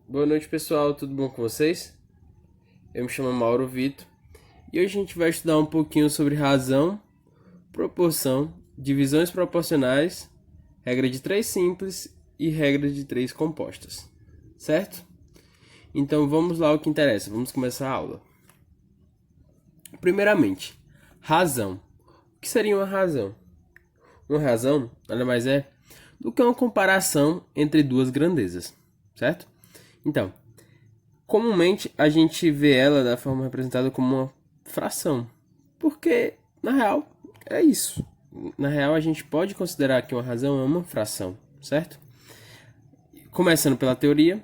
Boa noite, pessoal, tudo bom com vocês? Eu me chamo Mauro Vitor e hoje a gente vai estudar um pouquinho sobre razão, proporção, divisões proporcionais, regra de três simples e regra de três compostas, certo? Então vamos lá ao que interessa, vamos começar a aula. Primeiramente, razão. O que seria uma razão? Uma razão nada mais é do que uma comparação entre duas grandezas, certo? Então, comumente a gente vê ela da forma representada como uma fração, porque na real é isso. Na real a gente pode considerar que uma razão é uma fração, certo? Começando pela teoria,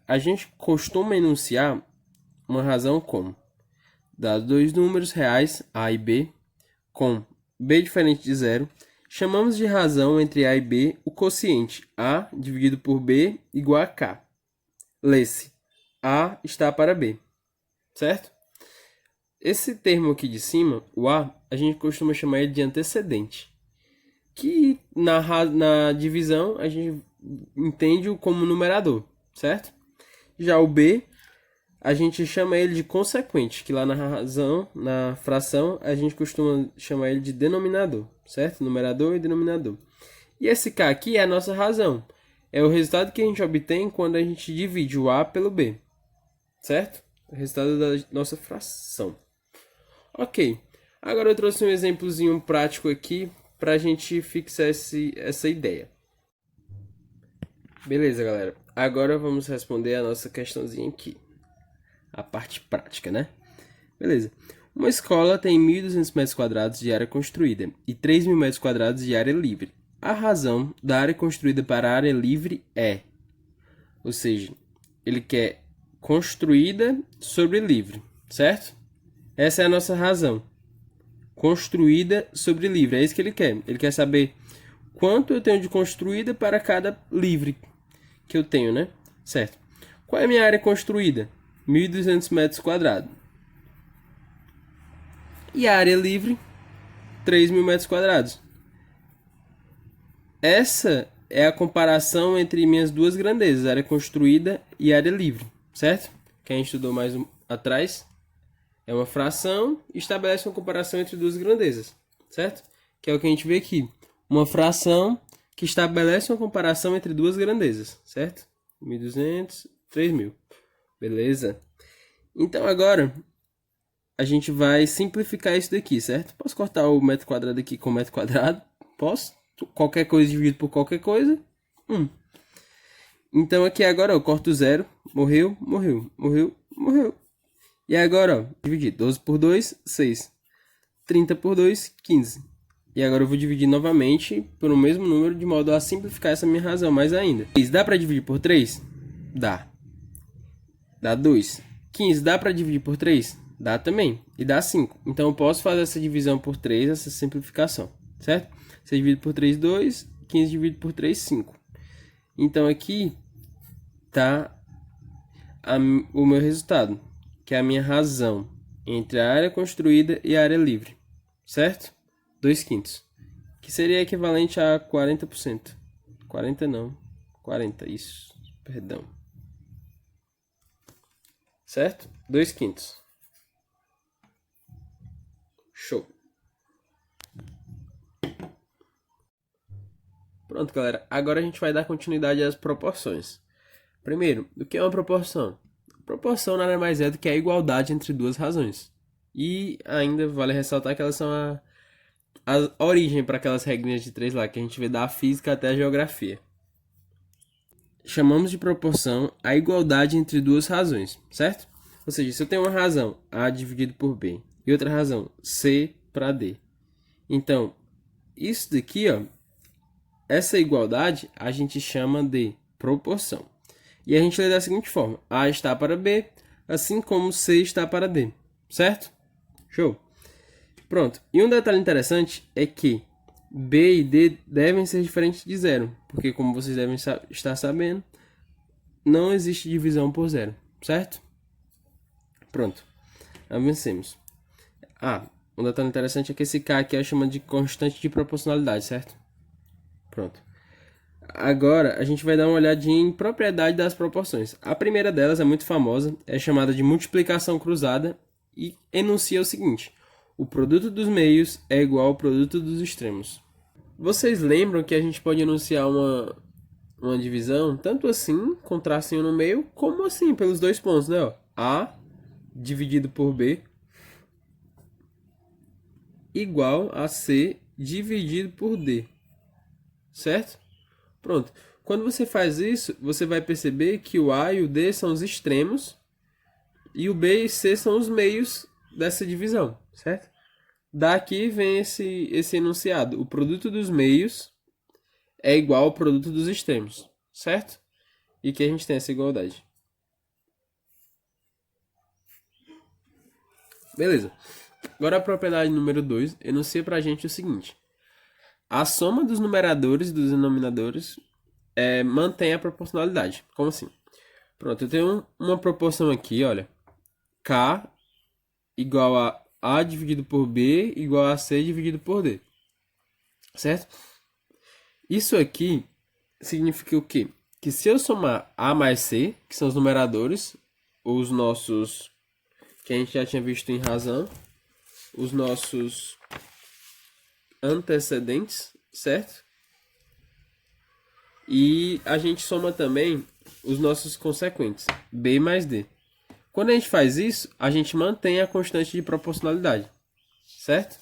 a gente costuma enunciar uma razão como: dados dois números reais A e B, com B diferente de zero, chamamos de razão entre A e B o quociente A dividido por B igual a K. Lê-se: A está para B, certo? Esse termo aqui de cima, o A, a gente costuma chamar ele de antecedente, que na divisão a gente entende-o como numerador, certo? Já o B, a gente chama ele de consequente, que lá na fração, a gente costuma chamar ele de denominador, certo? Numerador e denominador. E esse K aqui é a nossa razão. É o resultado que a gente obtém quando a gente divide o A pelo B, certo? O resultado da nossa fração. Ok, agora eu trouxe um exemplozinho prático aqui para a gente fixar essa ideia. Beleza, galera. Agora vamos responder a nossa questãozinha aqui. A parte prática, né? Beleza. Uma escola tem 1.200 metros quadrados de área construída e 3.000 metros quadrados de área livre. A razão da área construída para a área livre é... Ou seja, ele quer construída sobre livre, certo? Essa é a nossa razão. Construída sobre livre. É isso que ele quer. Ele quer saber quanto eu tenho de construída para cada livre que eu tenho, né? Certo. Qual é a minha área construída? 1.200 metros quadrados. E a área livre? 3.000 metros quadrados. Essa é a comparação entre minhas duas grandezas, área construída e área livre, certo? Quem estudou mais atrás, é uma fração e estabelece uma comparação entre duas grandezas, certo? Que é o que a gente vê aqui. Uma fração que estabelece uma comparação entre duas grandezas, certo? 1.200, 3.000. Beleza? Então agora a gente vai simplificar isso daqui, certo? Posso cortar o metro quadrado aqui com metro quadrado? Posso? Qualquer coisa dividido por qualquer coisa? Então aqui agora eu corto zero. Morreu, morreu, morreu, morreu. E agora, ó, dividir 12 por 2, 6. 30 por 2, 15. E agora eu vou dividir novamente pelo mesmo número, de modo a simplificar essa minha razão mais ainda. 6 dá para dividir por 3? Dá. Dá 2. 15 dá para dividir por 3? Dá também. E dá 5. Então eu posso fazer essa divisão por 3, essa simplificação, certo? 6 dividido por 3, 2. 15 dividido por 3, 5. Então aqui está o meu resultado, que é a minha razão entre a área construída e a área livre, certo? 2/5, que seria equivalente a 40%. 40 não, 40, isso, perdão. Certo? 2/5. Show. Pronto, galera. Agora a gente vai dar continuidade às proporções. Primeiro, o que é uma proporção? Proporção nada mais é do que a igualdade entre duas razões. E ainda vale ressaltar que elas são a origem para aquelas regrinhas de três lá que a gente vê da física até a geografia. Chamamos de proporção a igualdade entre duas razões, certo? Ou seja, se eu tenho uma razão A dividido por B e outra razão C para D. Então, isso daqui, ó, essa igualdade a gente chama de proporção. E a gente lê da seguinte forma: A está para B, assim como C está para D, certo? Show! Pronto. E um detalhe interessante é que B e D devem ser diferentes de zero, porque como vocês devem estar sabendo, não existe divisão por zero, certo? Pronto. Avancemos. Um detalhe interessante é que esse K aqui é chamado de constante de proporcionalidade, certo? Pronto. Agora, a gente vai dar uma olhadinha em propriedade das proporções. A primeira delas é muito famosa, é chamada de multiplicação cruzada e enuncia o seguinte: o produto dos meios é igual ao produto dos extremos. Vocês lembram que a gente pode enunciar uma divisão tanto assim, com tracinho no meio, como assim, pelos dois pontos, né? Ó, A dividido por B igual a C dividido por D, certo? Pronto. Quando você faz isso, você vai perceber que o A e o D são os extremos e o B e C são os meios dessa divisão, certo? Daqui vem esse enunciado. O produto dos meios é igual ao produto dos extremos, certo? E que a gente tem essa igualdade. Beleza. Agora a propriedade número 2 enuncia pra gente o seguinte: a soma dos numeradores e dos denominadores mantém a proporcionalidade. Como assim? Pronto, eu tenho uma proporção aqui, olha. K igual a A dividido por B igual a C dividido por D. Certo? Isso aqui significa o quê? Que se eu somar A mais C, que são os numeradores, os nossos, que a gente já tinha visto em razão, os nossos antecedentes, certo? E a gente soma também os nossos consequentes, B mais D. Quando a gente faz isso, a gente mantém a constante de proporcionalidade, certo?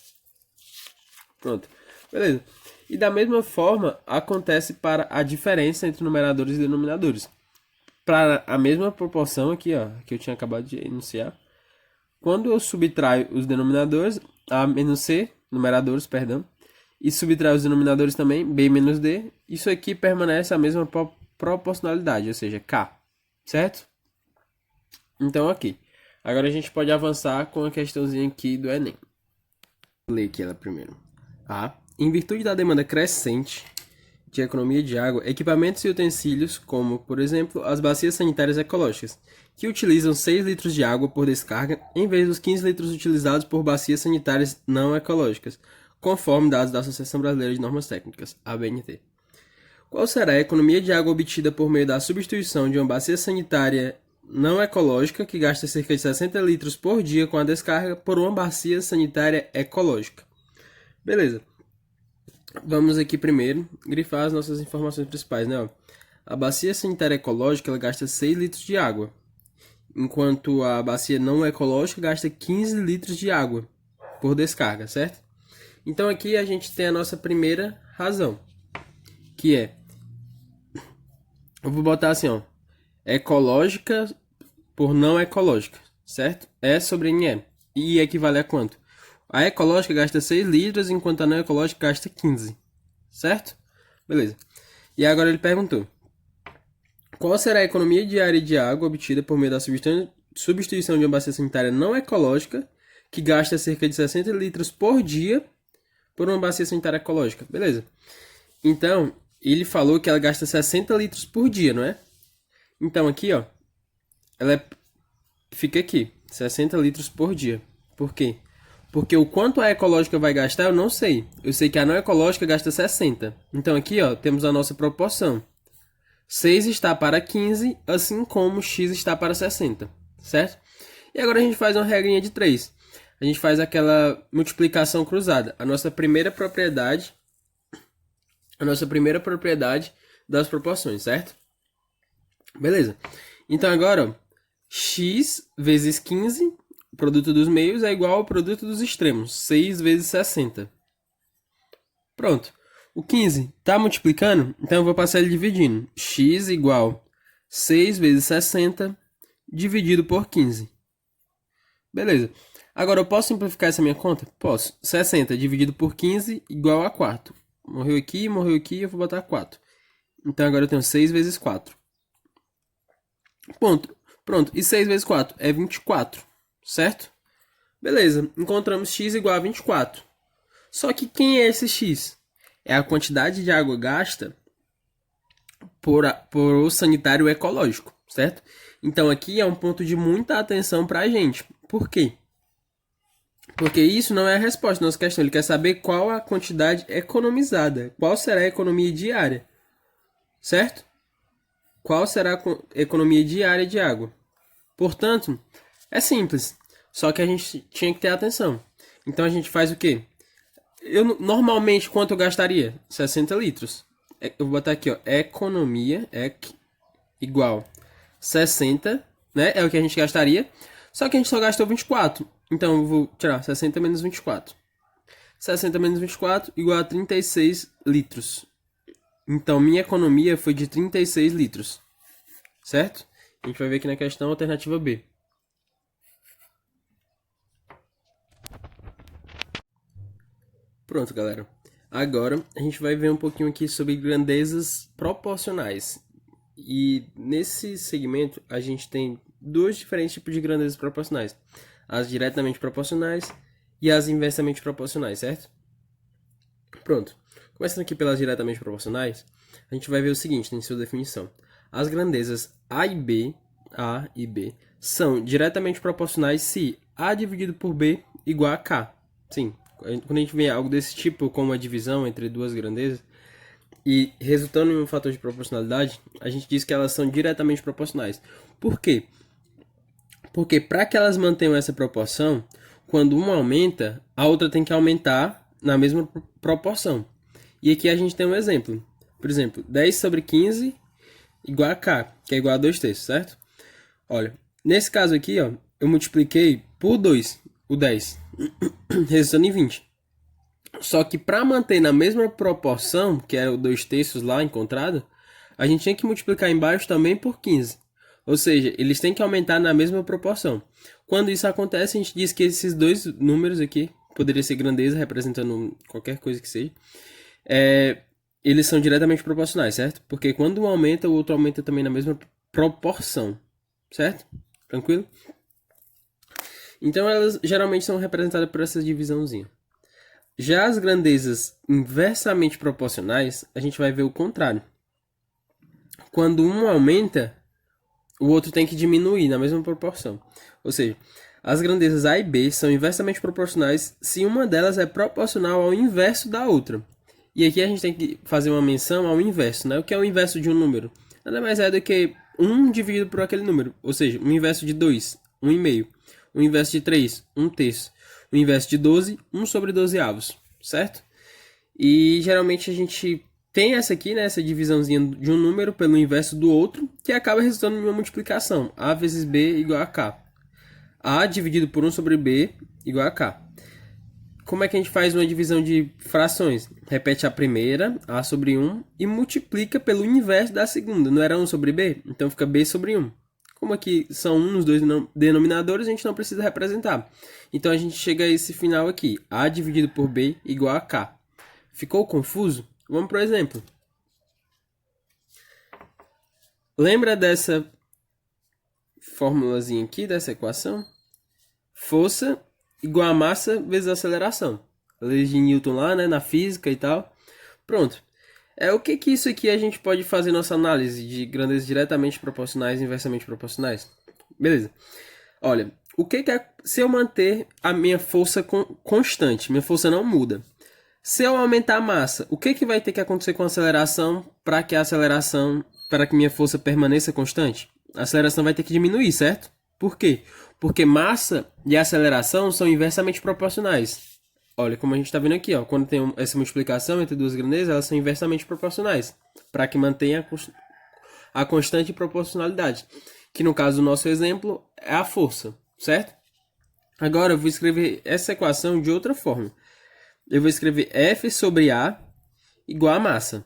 Pronto, beleza. E da mesma forma, acontece para a diferença entre numeradores e denominadores. Para a mesma proporção aqui, ó, que eu tinha acabado de enunciar, quando eu subtraio os denominadores, A menos C, numeradores, perdão, e subtraio os denominadores também, B menos D, isso aqui permanece a mesma proporcionalidade, ou seja, K, certo? Então, aqui. Agora a gente pode avançar com a questãozinha aqui do Enem. Vou ler aqui ela primeiro. A. Em virtude da demanda crescente de economia de água, equipamentos e utensílios, como, por exemplo, as bacias sanitárias ecológicas, que utilizam 6 litros de água por descarga, em vez dos 15 litros utilizados por bacias sanitárias não ecológicas, conforme dados da Associação Brasileira de Normas Técnicas, ABNT. Qual será a economia de água obtida por meio da substituição de uma bacia sanitária não ecológica, que gasta cerca de 60 litros por dia com a descarga, por uma bacia sanitária ecológica? Beleza. Vamos aqui primeiro grifar as nossas informações principais, né? A bacia sanitária ecológica ela gasta 6 litros de água, enquanto a bacia não ecológica gasta 15 litros de água por descarga, certo? Então aqui a gente tem a nossa primeira razão, que é, eu vou botar assim, ó, ecológica por não ecológica, certo? E sobre NE. E equivale a quanto? A ecológica gasta 6 litros, enquanto a não ecológica gasta 15. Certo? Beleza. E agora ele perguntou: qual será a economia diária de água obtida por meio da substituição de uma bacia sanitária não ecológica, que gasta cerca de 60 litros por dia, por uma bacia sanitária ecológica? Beleza. Então, ele falou que ela gasta 60 litros por dia, não é? Então, aqui, ó, fica aqui, 60 litros por dia. Por quê? Porque o quanto a ecológica vai gastar, eu não sei. Eu sei que a não ecológica gasta 60. Então aqui, ó, temos a nossa proporção. 6 está para 15, assim como x está para 60, certo? E agora a gente faz uma regrinha de 3. A gente faz aquela multiplicação cruzada. A nossa primeira propriedade das proporções, certo? Beleza. Então agora, ó, x vezes 15... o produto dos meios é igual ao produto dos extremos, 6 vezes 60. Pronto. O 15 está multiplicando, então eu vou passar ele dividindo. X igual 6 vezes 60 dividido por 15. Beleza. Agora eu posso simplificar essa minha conta? Posso. 60 dividido por 15 igual a 4. Morreu aqui, eu vou botar 4. Então agora eu tenho 6 vezes 4. Ponto. Pronto. E 6 vezes 4 é 24. Certo? Beleza, encontramos x igual a 24. Só que quem é esse x? É a quantidade de água gasta por o sanitário ecológico, certo? Então aqui é um ponto de muita atenção para a gente. Por quê? Porque isso não é a resposta da nossa questão. Ele quer saber qual a quantidade economizada. Qual será a economia diária? certo? Qual será a economia diária de água? Portanto, é simples, só que a gente tinha que ter atenção. Então a gente faz o quê? Normalmente, quanto eu gastaria? 60 litros. Eu vou botar aqui, ó, economia igual 60, né? É o que a gente gastaria. Só que a gente só gastou 24. Então eu vou tirar 60 menos 24. 60 menos 24 igual a 36 litros. Então minha economia foi de 36 litros. Certo? A gente vai ver aqui na questão alternativa B. Pronto, galera. Agora a gente vai ver um pouquinho aqui sobre grandezas proporcionais. E nesse segmento a gente tem dois diferentes tipos de grandezas proporcionais: as diretamente proporcionais e as inversamente proporcionais, certo? Pronto. Começando aqui pelas diretamente proporcionais, a gente vai ver o seguinte em sua definição: as grandezas A e B são diretamente proporcionais se A dividido por B igual a K. Sim, quando a gente vê algo desse tipo, como a divisão entre duas grandezas, e resultando em um fator de proporcionalidade, a gente diz que elas são diretamente proporcionais. Por quê? Porque para que elas mantenham essa proporção, quando uma aumenta, a outra tem que aumentar na mesma proporção. E aqui a gente tem um exemplo. Por exemplo, 10 sobre 15 igual a K, que é igual a 2 terços, certo? Olha, nesse caso aqui, ó, eu multipliquei por 2 o 10, resultando em 20. Só que para manter na mesma proporção, que era o 2 terços lá encontrado, a gente tinha que multiplicar embaixo também por 15. Ou seja, eles têm que aumentar na mesma proporção. Quando isso acontece, a gente diz que esses dois números aqui, poderia ser grandeza, representando qualquer coisa que seja, eles são diretamente proporcionais, certo? Porque quando um aumenta, o outro aumenta também na mesma proporção, certo? Tranquilo? Então elas geralmente são representadas por essa divisãozinha. Já as grandezas inversamente proporcionais, a gente vai ver o contrário. Quando um aumenta, o outro tem que diminuir na mesma proporção. Ou seja, as grandezas A e B são inversamente proporcionais se uma delas é proporcional ao inverso da outra. E aqui a gente tem que fazer uma menção ao inverso, né? O que é o inverso de um número? Nada mais é do que 1 dividido por aquele número. Ou seja, o inverso de 2, 1,5. O inverso de 3, 1 terço. O inverso de 12, 1 sobre 12 avos, certo? E geralmente a gente tem essa aqui, né, essa divisãozinha de um número pelo inverso do outro, que acaba resultando em uma multiplicação. A vezes B igual a K. A dividido por 1 sobre B igual a K. Como é que a gente faz uma divisão de frações? Repete a primeira, A sobre 1, e multiplica pelo inverso da segunda. Não era 1 sobre B? Então fica B sobre 1. Como aqui são 1 nos dois denominadores, a gente não precisa representar. Então a gente chega a esse final aqui. A dividido por B igual a K. Ficou confuso? Vamos para o exemplo. Lembra dessa formulazinha aqui, dessa equação? Força igual a massa vezes a aceleração. Leis de Newton lá, né, na física e tal. Pronto. O que que isso aqui a gente pode fazer nossa análise de grandezas diretamente proporcionais e inversamente proporcionais? Beleza. Olha, o que é se eu manter a minha força constante, minha força não muda. Se eu aumentar a massa, o que vai ter que acontecer com a aceleração para que minha força permaneça constante? A aceleração vai ter que diminuir, certo? Por quê? Porque massa e aceleração são inversamente proporcionais. Olha como a gente está vendo aqui, ó, quando tem essa multiplicação entre duas grandezas, elas são inversamente proporcionais, para que mantenha a constante proporcionalidade, que no caso do nosso exemplo é a força, certo? Agora eu vou escrever essa equação de outra forma. Eu vou escrever F sobre A igual a massa.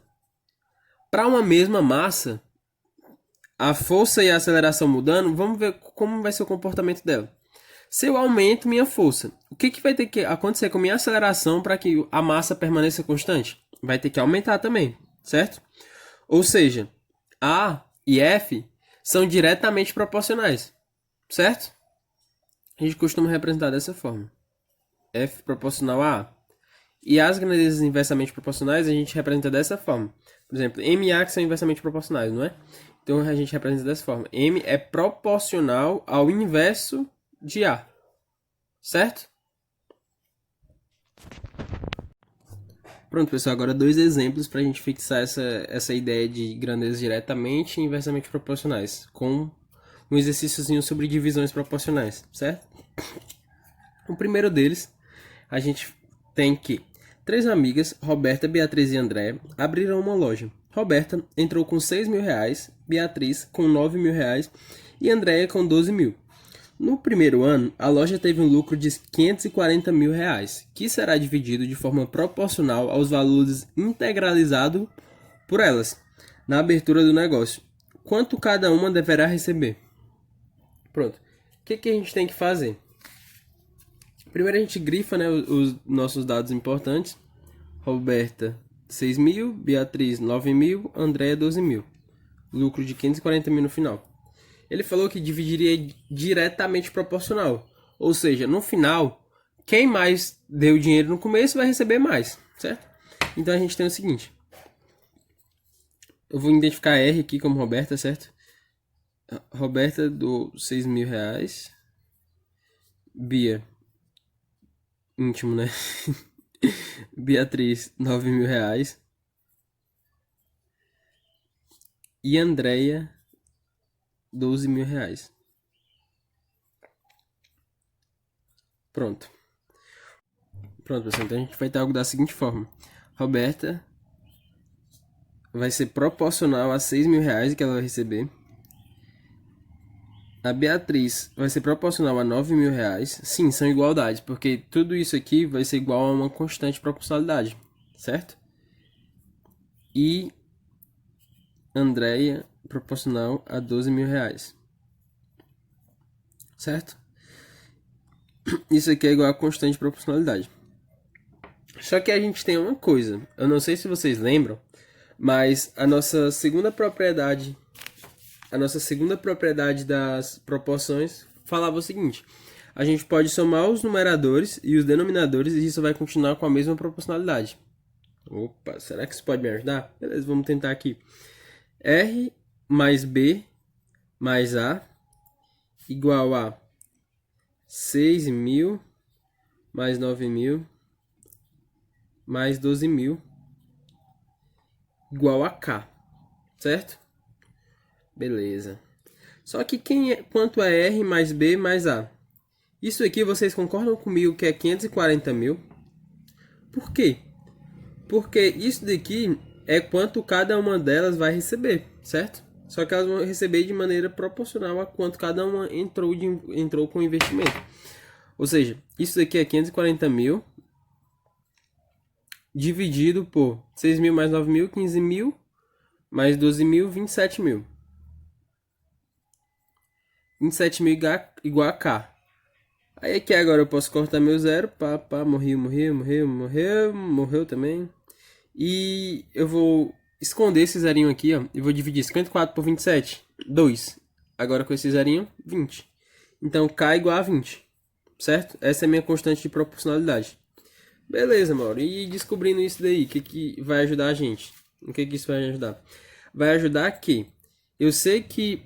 Para uma mesma massa, a força e a aceleração mudando, vamos ver como vai ser o comportamento dela. Se eu aumento minha força, o que vai ter que acontecer com minha aceleração para que a massa permaneça constante? Vai ter que aumentar também, certo? Ou seja, A e F são diretamente proporcionais, certo? A gente costuma representar dessa forma. F proporcional a A. E as grandezas inversamente proporcionais a gente representa dessa forma. Por exemplo, M e A que são inversamente proporcionais, não é? Então a gente representa dessa forma. M é proporcional ao inverso de A. Certo? Pronto, pessoal, agora dois exemplos para a gente fixar essa ideia de grandezas diretamente e inversamente proporcionais, com um exercíciozinho sobre divisões proporcionais, certo? O primeiro deles, a gente tem que três amigas, Roberta, Beatriz e André, abriram uma loja. Roberta entrou com 6 mil reais, Beatriz com 9 mil reais e Andréia com 12 mil. No primeiro ano, a loja teve um lucro de 540 mil reais, que será dividido de forma proporcional aos valores integralizados por elas, na abertura do negócio. Quanto cada uma deverá receber? Pronto. O que a gente tem que fazer? Primeiro a gente grifa, né, os nossos dados importantes. Roberta, 6 mil, Beatriz, 9 mil, Andréia, 12 mil. Lucro de 540 mil no final. Ele falou que dividiria diretamente proporcional. Ou seja, no final, quem mais deu dinheiro no começo vai receber mais, certo? Então a gente tem o seguinte. Eu vou identificar R aqui como Roberta, certo? Roberta do 6 mil reais. Bia, íntimo, né? Beatriz, 9 mil reais. E Andréia, 12 mil reais. Pronto. Pronto, pessoal. Então a gente vai ter algo da seguinte forma. Roberta vai ser proporcional a 6 mil reais que ela vai receber. A Beatriz vai ser proporcional a 9 mil reais. Sim, são igualdades, porque tudo isso aqui vai ser igual a uma constante proporcionalidade, certo? E Andréia proporcional a 12 mil reais, certo? Isso aqui é igual a constante de proporcionalidade. Só que a gente tem uma coisa, eu não sei se vocês lembram, mas a nossa segunda propriedade das proporções falava o seguinte: a gente pode somar os numeradores e os denominadores e isso vai continuar com a mesma proporcionalidade. Opa, será que isso pode me ajudar? Beleza, vamos tentar aqui. R mais B mais A igual a 6 mil mais 9 mil mais 12 mil igual a K, certo? Beleza. Só que quanto é R mais B mais A? Isso aqui vocês concordam comigo que é 540 mil? Por quê? Porque isso daqui é quanto cada uma delas vai receber, certo? Só que elas vão receber de maneira proporcional a quanto cada uma entrou com investimento. Ou seja, isso daqui é 540 mil dividido por 6 mil mais 9 mil, 15 mil, mais 12 mil, 27 mil. 27 mil igual a K. Aí aqui agora eu posso cortar meu zero. Morreu também. E eu vou esconder esse zerinho aqui, ó. E vou dividir 54 por 27. 2. Agora com esse zerinho, 20. Então K igual a 20. Certo? Essa é a minha constante de proporcionalidade. Beleza, Mauro. E descobrindo isso daí, o que vai ajudar a gente? O que isso vai ajudar? Vai ajudar que eu sei que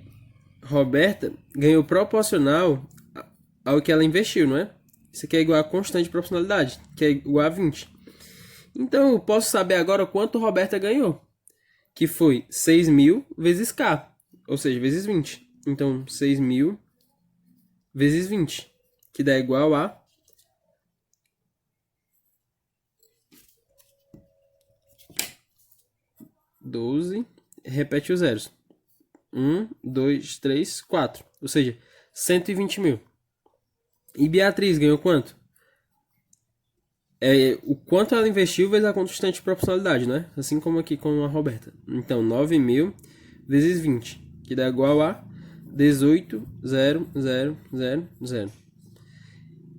Roberta ganhou proporcional ao que ela investiu, não é? Isso aqui é igual a constante de proporcionalidade, que é igual a 20. Então eu posso saber agora quanto Roberta ganhou, que foi 6 mil vezes K, ou seja, vezes 20. Então 6 mil vezes 20, que dá igual a 12, repete os zeros. 1, 2, 3, 4. Ou seja, 120 mil. E Beatriz ganhou quanto? O quanto ela investiu vezes a constante de proporcionalidade, né? Assim como aqui com a Roberta. Então, 9 mil vezes 20, que dá igual a 18,000.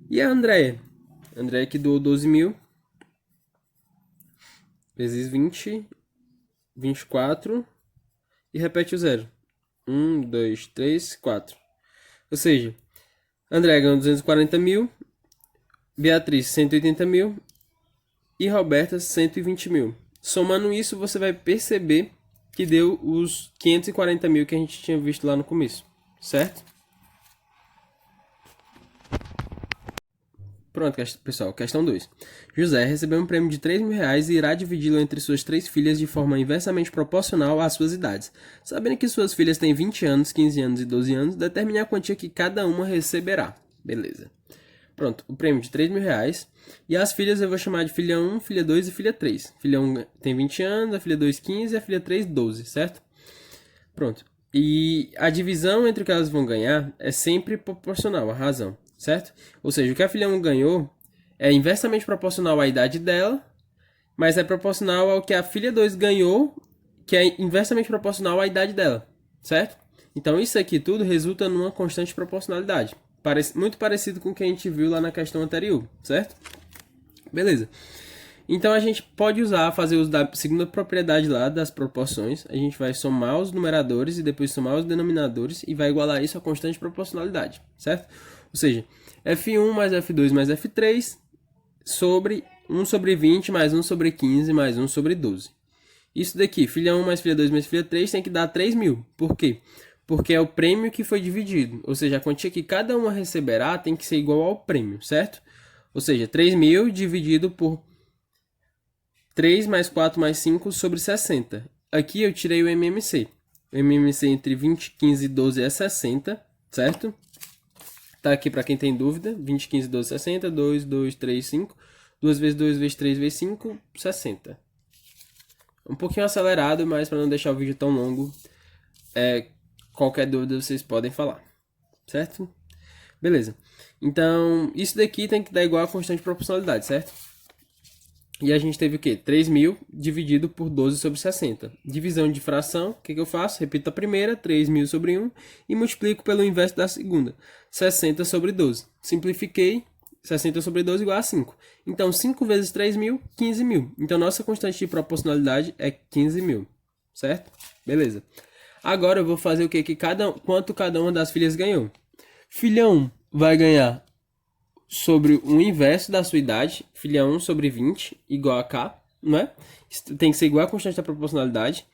E a Andréia? A Andréia que doou 12 mil vezes 20, 24 e repete o zero. 1, 2, 3, 4. Ou seja, André ganhou 240 mil, Beatriz 180 mil e Roberta 120 mil. Somando isso, você vai perceber que deu os 540 mil que a gente tinha visto lá no começo, certo? Pronto, pessoal, questão 2. José recebeu um prêmio de R$ 3.000 e irá dividi-lo entre suas 3 filhas de forma inversamente proporcional às suas idades. Sabendo que suas filhas têm 20 anos, 15 anos e 12 anos, determine a quantia que cada uma receberá. Beleza. Pronto, o prêmio de R$ 3.000. E as filhas eu vou chamar de filha 1, filha 2 e filha 3. Filha 1 tem 20 anos, a filha 2 15 e a filha 3 12, certo? Pronto. E a divisão entre o que elas vão ganhar é sempre proporcional à razão, certo? Ou seja, o que a filha 1 ganhou é inversamente proporcional à idade dela, mas é proporcional ao que a filha 2 ganhou, que é inversamente proporcional à idade dela, certo? Então isso aqui tudo resulta numa constante proporcionalidade. Muito parecido com o que a gente viu lá na questão anterior, certo? Beleza. Então a gente pode fazer uso da segunda propriedade lá das proporções. A gente vai somar os numeradores e depois somar os denominadores e vai igualar isso à constante de proporcionalidade, certo? Ou seja, F1 mais F2 mais F3 sobre 1 sobre 20 mais 1 sobre 15 mais 1 sobre 12. Isso daqui, filha 1 mais filha 2 mais filha 3 tem que dar 3.000. Por quê? Porque é o prêmio que foi dividido. Ou seja, a quantia que cada uma receberá tem que ser igual ao prêmio, certo? Ou seja, 3.000 dividido por 3 mais 4 mais 5 sobre 60. Aqui eu tirei o MMC. O MMC entre 20, 15 e 12 é 60, certo? Tá aqui para quem tem dúvida. 20, 15, 12, 60. 2, 2, 3, 5. 2 vezes 2 vezes 3 vezes 5, 60. Um pouquinho acelerado, mas para não deixar o vídeo tão longo, qualquer dúvida vocês podem falar, certo? Beleza. Então, isso daqui tem que dar igual a constante de proporcionalidade, certo? E a gente teve o quê? 3.000 dividido por 12 sobre 60. Divisão de fração, o que eu faço? Repito a primeira, 3.000 sobre 1, e multiplico pelo inverso da segunda, 60 sobre 12. Simplifiquei, 60 sobre 12 igual a 5. Então, 5 vezes 3.000, 15.000. Então, nossa constante de proporcionalidade é 15.000, certo? Beleza. Agora eu vou fazer o quê? Quanto cada uma das filhas ganhou. Filha 1 vai ganhar sobre o inverso da sua idade, filha 1 sobre 20, igual a K, não é? Isso tem que ser igual a constante da proporcionalidade.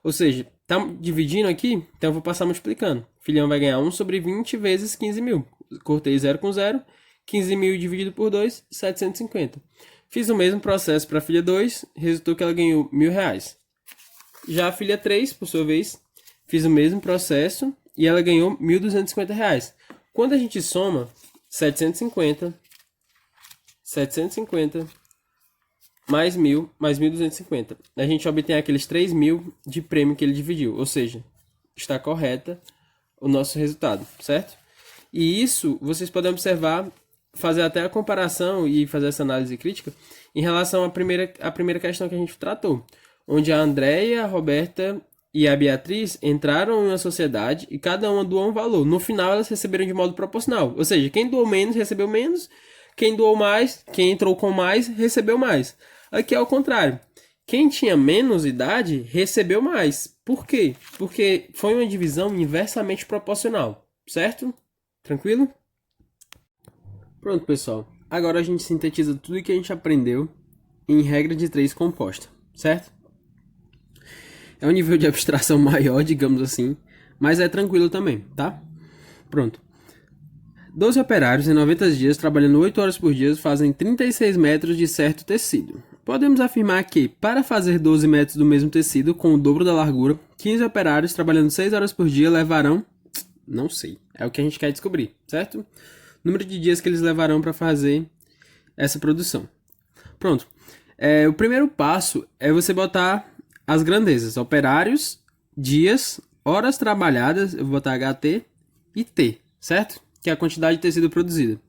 Ou seja, tá dividindo aqui, então eu vou passar multiplicando. Filha 1 vai ganhar 1 sobre 20 vezes 15.000. Cortei 0 com 0, 15.000 dividido por 2, 750. Fiz o mesmo processo para a filha 2, resultou que ela ganhou R$ 1.000. Já a filha 3, por sua vez, fiz o mesmo processo e ela ganhou R$ 1.250. Quando a gente soma 750 mais 1.000 mais 1.250, a gente obtém aqueles 3.000 de prêmio que ele dividiu, ou seja, está correta o nosso resultado, certo? E isso vocês podem observar, fazer até a comparação e fazer essa análise crítica em relação à primeira questão que a gente tratou, onde a Andréia, a Roberta e a Beatriz entraram em uma sociedade e cada uma doou um valor. No final, elas receberam de modo proporcional. Ou seja, quem doou menos, recebeu menos. Quem doou mais, quem entrou com mais, recebeu mais. Aqui é o contrário. Quem tinha menos idade, recebeu mais. Por quê? Porque foi uma divisão inversamente proporcional. Certo? Tranquilo? Pronto, pessoal. Agora a gente sintetiza tudo que a gente aprendeu em regra de 3 composta. Certo? É um nível de abstração maior, digamos assim, mas é tranquilo também, tá? Pronto. 12 operários em 90 dias, trabalhando 8 horas por dia, fazem 36 metros de certo tecido. Podemos afirmar que, para fazer 12 metros do mesmo tecido, com o dobro da largura, 15 operários, trabalhando 6 horas por dia, levarão... Não sei. É o que a gente quer descobrir, certo? Número de dias que eles levarão para fazer essa produção. Pronto. O primeiro passo é você botar as grandezas, operários, dias, horas trabalhadas, eu vou botar HT e T, certo? Que é a quantidade de tecido produzida.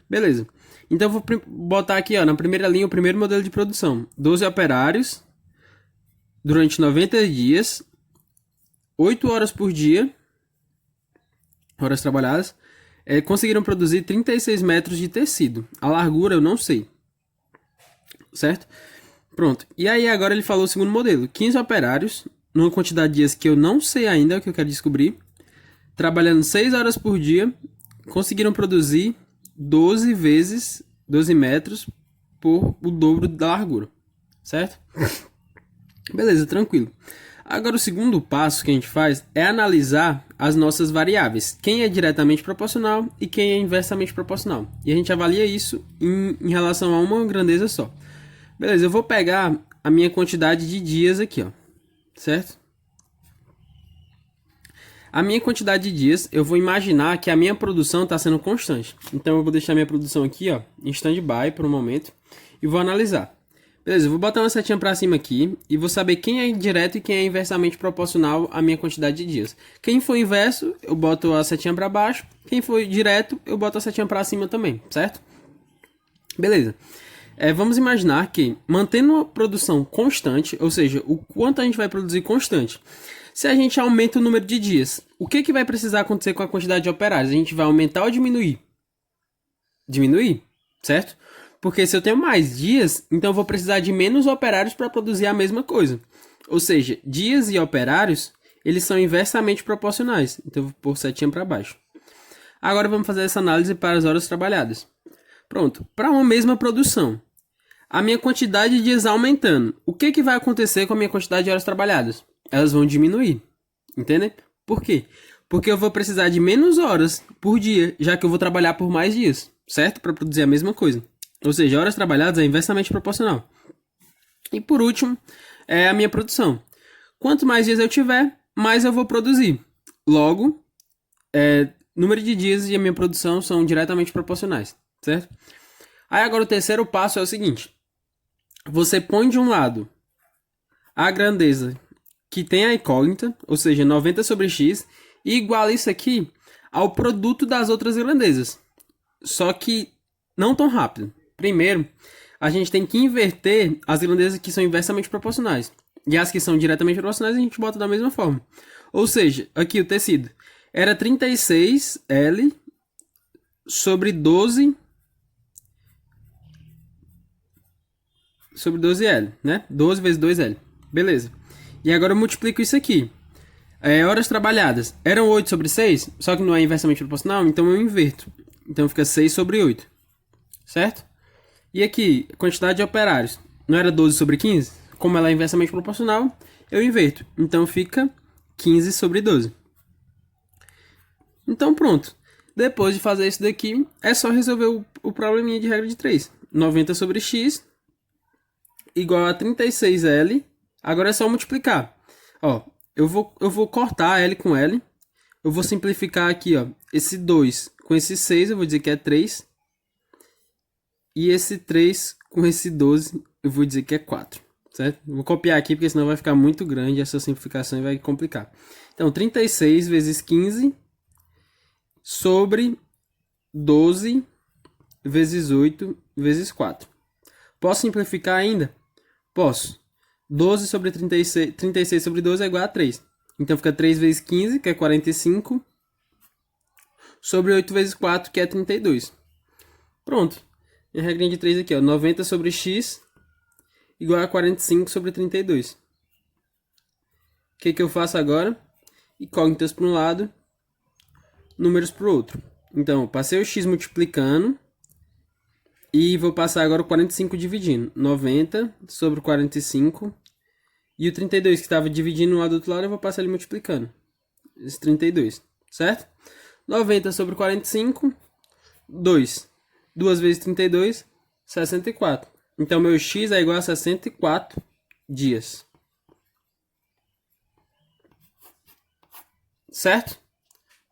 Beleza. Então eu vou botar aqui, ó, na primeira linha, o primeiro modelo de produção. 12 operários, durante 90 dias, 8 horas por dia, horas trabalhadas, conseguiram produzir 36 metros de tecido. A largura eu não sei, certo? Pronto. E aí agora ele falou o segundo modelo. 15 operários, numa quantidade de dias que eu não sei ainda, é o que eu quero descobrir. Trabalhando 6 horas por dia, conseguiram produzir 12 metros por o dobro da largura. Certo? Beleza, tranquilo. Agora, o segundo passo que a gente faz é analisar as nossas variáveis. Quem é diretamente proporcional e quem é inversamente proporcional. E a gente avalia isso em relação a uma grandeza só. Beleza, eu vou pegar a minha quantidade de dias aqui, ó. Certo? A minha quantidade de dias, eu vou imaginar que a minha produção está sendo constante. Então, eu vou deixar minha produção aqui, ó, em stand-by por um momento. E vou analisar. Beleza, eu vou botar uma setinha para cima aqui e vou saber quem é direto e quem é inversamente proporcional à minha quantidade de dias. Quem for inverso, eu boto a setinha para baixo. Quem for direto, eu boto a setinha para cima também, certo? Beleza. Vamos imaginar que, mantendo a produção constante, ou seja, o quanto a gente vai produzir constante, se a gente aumenta o número de dias, o que vai precisar acontecer com a quantidade de operários? A gente vai aumentar ou diminuir? Diminuir, certo? Porque se eu tenho mais dias, então eu vou precisar de menos operários para produzir a mesma coisa. Ou seja, dias e operários, eles são inversamente proporcionais. Então eu vou pôr setinha para baixo. Agora vamos fazer essa análise para as horas trabalhadas. Pronto, para uma mesma produção, a minha quantidade de dias aumentando. O que vai acontecer com a minha quantidade de horas trabalhadas? Elas vão diminuir, entendem? Por quê? Porque eu vou precisar de menos horas por dia, já que eu vou trabalhar por mais dias, certo? Para produzir a mesma coisa. Ou seja, horas trabalhadas é inversamente proporcional. E por último, é a minha produção. Quanto mais dias eu tiver, mais eu vou produzir. Logo, número de dias e a minha produção são diretamente proporcionais, certo? Aí agora o terceiro passo é o seguinte. Você põe de um lado a grandeza que tem a incógnita, ou seja, 90 sobre x, e iguala isso aqui ao produto das outras grandezas. Só que não tão rápido. Primeiro, a gente tem que inverter as grandezas que são inversamente proporcionais. E as que são diretamente proporcionais a gente bota da mesma forma. Ou seja, aqui o tecido era 36L sobre 12 sobre 12L, né? 12 vezes 2L. Beleza. E agora eu multiplico isso aqui. Horas trabalhadas. Eram 8 sobre 6, só que não é inversamente proporcional, então eu inverto. Então fica 6 sobre 8. Certo? E aqui, quantidade de operários. Não era 12 sobre 15? Como ela é inversamente proporcional, eu inverto. Então fica 15 sobre 12. Então pronto. Depois de fazer isso daqui, é só resolver o probleminha de regra de 3. 90 sobre x igual a 36L. Agora é só multiplicar. Ó, eu vou cortar L com L. Eu vou simplificar aqui, ó, esse 2 com esse 6, eu vou dizer que é 3. E esse 3 com esse 12, eu vou dizer que é 4. Certo? Vou copiar aqui, porque senão vai ficar muito grande essa simplificação e vai complicar. Então, 36 vezes 15 sobre 12 vezes 8 vezes 4. Posso simplificar ainda? Posso. 12 sobre 36, 36 sobre 12 é igual a 3. Então fica 3 vezes 15, que é 45, sobre 8 vezes 4, que é 32. Pronto. Minha regrinha de 3 aqui, ó. 90 sobre x igual a 45 sobre 32. O que eu faço agora? Incógnitas para um lado, números para o outro. Então, passei o x multiplicando e vou passar agora o 45 dividindo. 90 sobre 45. E o 32 que estava dividindo um lado do outro lado, eu vou passar ele multiplicando. Esse 32, certo? 90 sobre 45, 2. 2 vezes 32, 64. Então, meu x é igual a 64 dias. Certo?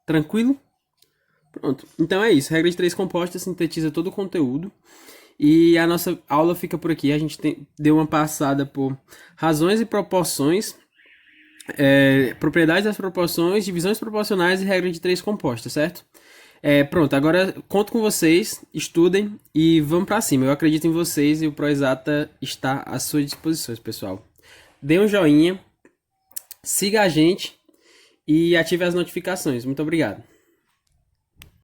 Tranquilo? Pronto. Então é isso. Regra de 3 composta sintetiza todo o conteúdo. E a nossa aula fica por aqui. A gente deu uma passada por razões e proporções, propriedades das proporções, divisões proporcionais e regra de 3 composta, certo? Pronto, agora conto com vocês, estudem e vamos pra cima. Eu acredito em vocês e o ProExata está às suas disposições, pessoal. Dê um joinha, siga a gente e ative as notificações. Muito obrigado.